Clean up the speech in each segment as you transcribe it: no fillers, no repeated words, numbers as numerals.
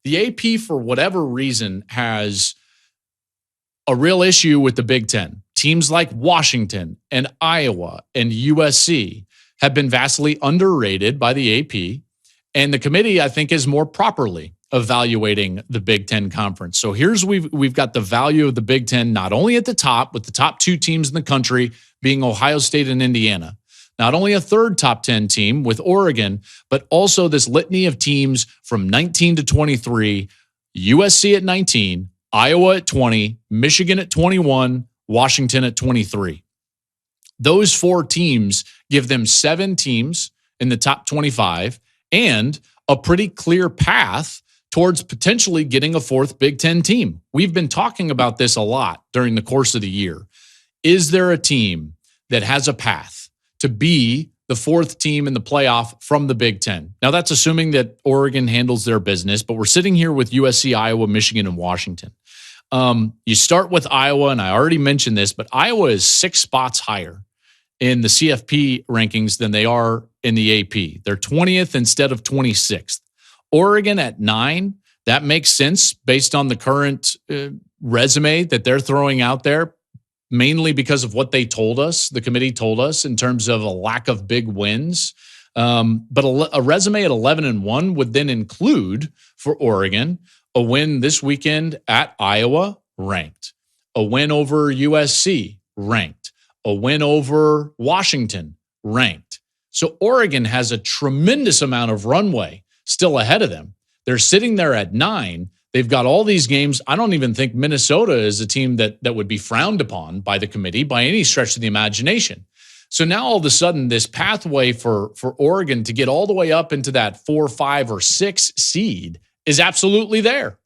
The AP, for whatever reason, has a real issue with the Big Ten. Teams like Washington and Iowa and USC have been vastly underrated by the AP. And the committee, I think, is more properly evaluating the Big Ten Conference. So here's we've got the value of the Big Ten not only at the top, with the top two teams in the country being Ohio State and Indiana, not only a third top 10 team with Oregon, but also this litany of teams from 19 to 23, USC at 19, Iowa at 20, Michigan at 21, Washington at 23. Those four teams give them 7 teams in the top 25 and a pretty clear path towards potentially getting a fourth Big Ten team. We've been talking about this a lot during the course of the year. Is there a team that has a path to be the fourth team in the playoff from the Big Ten? Now, that's assuming that Oregon handles their business, but we're sitting here with USC, Iowa, Michigan, and Washington. You start with Iowa, and I already mentioned this, but Iowa is 6 spots higher in the CFP rankings than they are in the AP. They're 20th instead of 26th. Oregon at 9, that makes sense based on the current resume that they're throwing out there, mainly because of what they told us, the committee told us, in terms of a lack of big wins. But a resume at 11-1 would then include, for Oregon, a win this weekend at Iowa, ranked. A win over USC, ranked. A win over Washington, ranked. So Oregon has a tremendous amount of runway still ahead of them. They're sitting there at 9. They've got all these games. I don't even think Minnesota is a team that would be frowned upon by the committee by any stretch of the imagination. So now all of a sudden, this pathway for Oregon to get all the way up into that 4, 5, or 6 seed is absolutely there.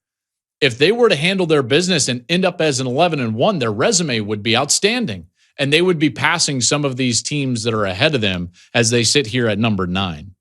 If they were to handle their business and end up as an 11-1, their resume would be outstanding. And they would be passing some of these teams that are ahead of them as they sit here at number 9.